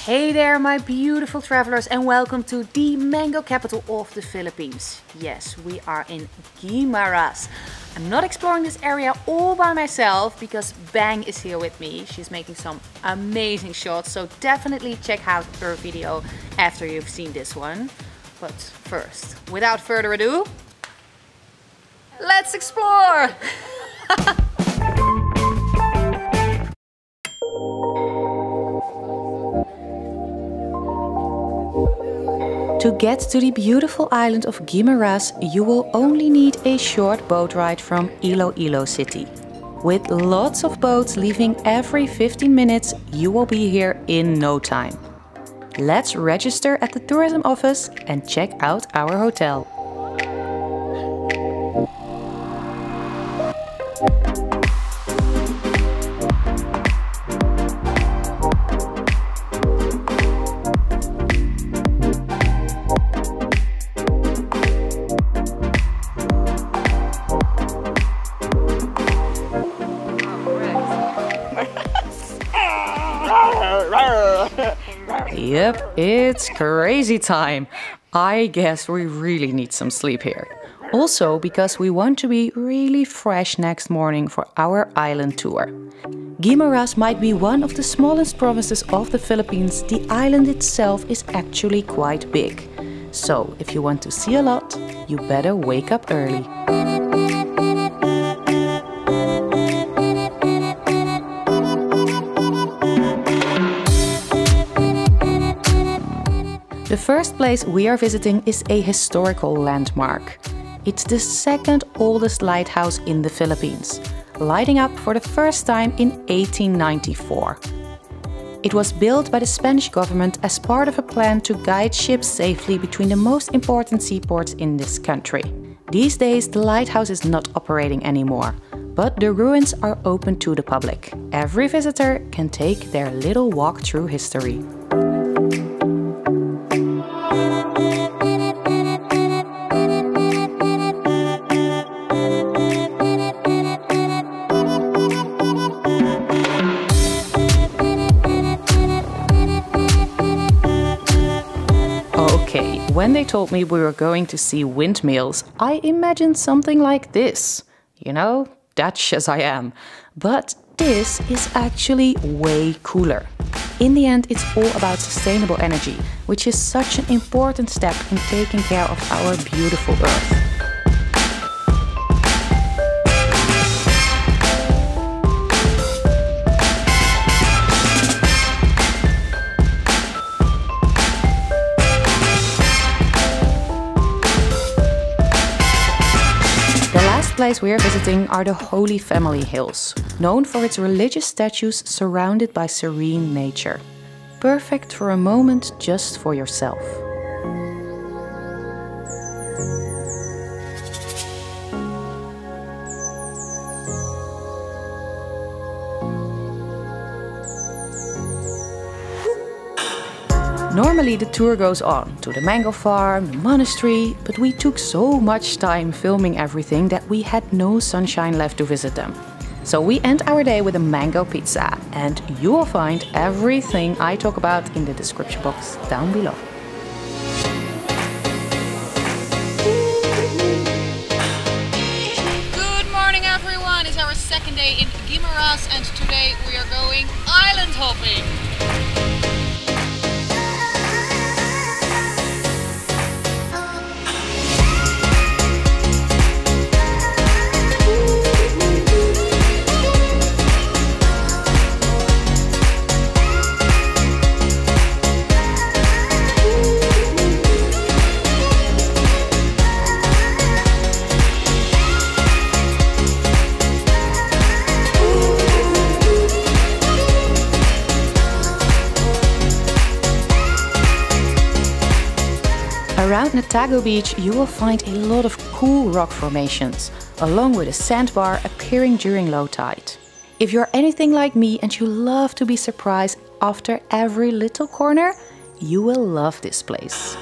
Hey there my beautiful travelers and welcome to the mango capital of the Philippines. Yes, we are in Guimaras. I'm not exploring this area all by myself because Bang is here with me. She's making some amazing shots, so definitely check out her video after you've seen this one. But first, without further ado, let's explore! To get to the beautiful island of Guimaras, you will only need a short boat ride from Iloilo city. With lots of boats leaving every 15 minutes, you will be here in no time. Let's register at the tourism office and check out our hotel. Yep, it's crazy time. I guess we really need some sleep here. Also because we want to be really fresh next morning for our island tour. Guimaras might be one of the smallest provinces of the Philippines. The island itself is actually quite big. So if you want to see a lot, you better wake up early. The first place we are visiting is a historical landmark. It's the second oldest lighthouse in the Philippines, lighting up for the first time in 1894. It was built by the Spanish government as part of a plan to guide ships safely between the most important seaports in this country. These days the lighthouse is not operating anymore, but the ruins are open to the public. Every visitor can take their little walk through history. Okay, when they told me we were going to see windmills, I imagined something like this. You know, Dutch as I am. But this is actually way cooler. In the end, it's all about sustainable energy, which is such an important step in taking care of our beautiful Earth. The place we are visiting are the Holy Family Hills, known for its religious statues surrounded by serene nature. Perfect for a moment just for yourself. Normally the tour goes on to the mango farm, the monastery, but we took so much time filming everything that we had no sunshine left to visit them. So we end our day with a mango pizza, and you will find everything I talk about in the description box down below. Good morning everyone, it's our second day in Guimaras and today we are going island hopping. Around Natago Beach you will find a lot of cool rock formations, along with a sandbar appearing during low tide. If you're anything like me and you love to be surprised after every little corner, you will love this place.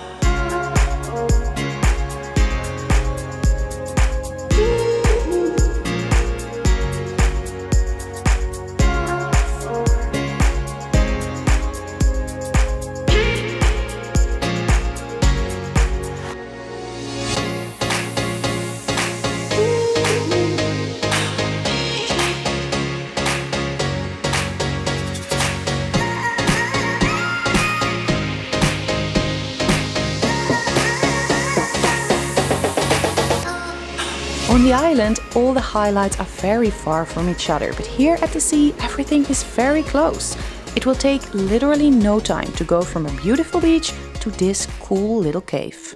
On the island, all the highlights are very far from each other, but here at the sea, everything is very close. It will take literally no time to go from a beautiful beach to this cool little cave.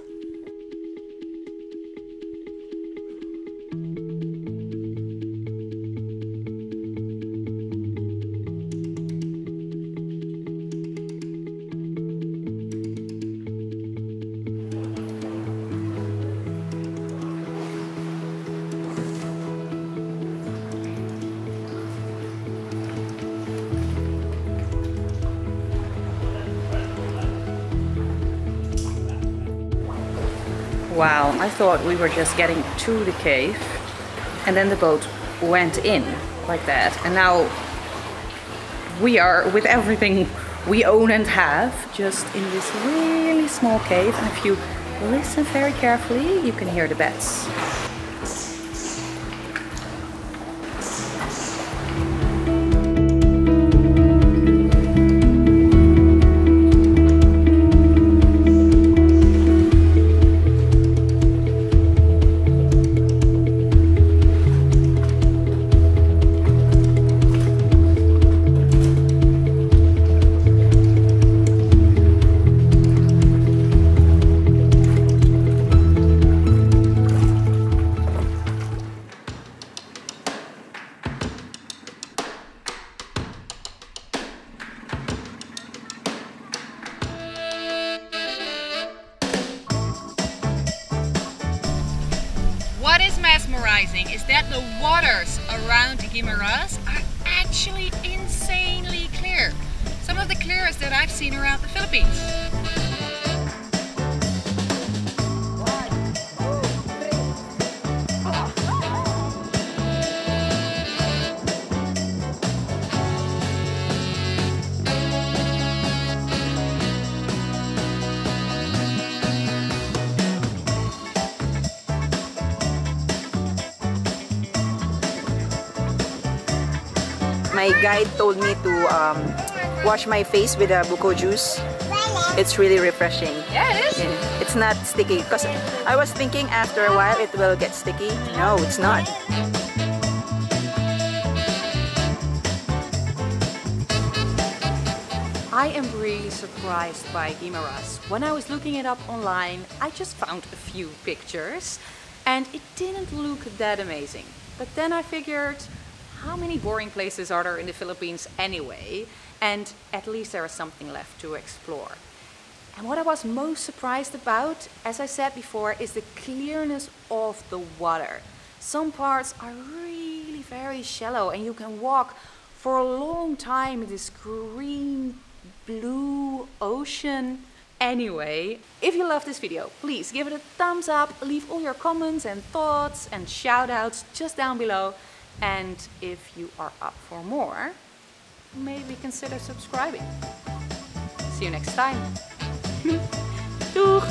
Wow, I thought we were just getting to the cave and then the boat went in like that. And now we are with everything we own and have just in this really small cave. And if you listen very carefully, you can hear the bats. What is mesmerizing is that the waters around Guimaras are actually insanely clear. Some of the clearest that I've seen around the Philippines. My guide told me to wash my face with a buko juice. It's really refreshing. Yeah, it is. Yeah. It's not sticky because I was thinking after a while it will get sticky. No, it's not. I am really surprised by Guimaras. When I was looking it up online, I just found a few pictures and it didn't look that amazing. But then I figured, how many boring places are there in the Philippines anyway? And at least there is something left to explore. And what I was most surprised about, as I said before, is the clearness of the water. Some parts are really very shallow and you can walk for a long time in this green, blue ocean. Anyway, if you love this video, please give it a thumbs up, leave all your comments and thoughts and shout outs just down below. And if you are up for more, maybe consider subscribing. See you next time. Doeg!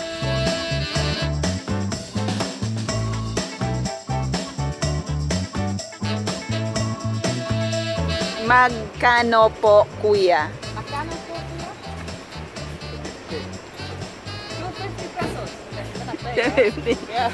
Magkano po, kuya? Magkano po kuya? 250 pesos. $250. Yeah.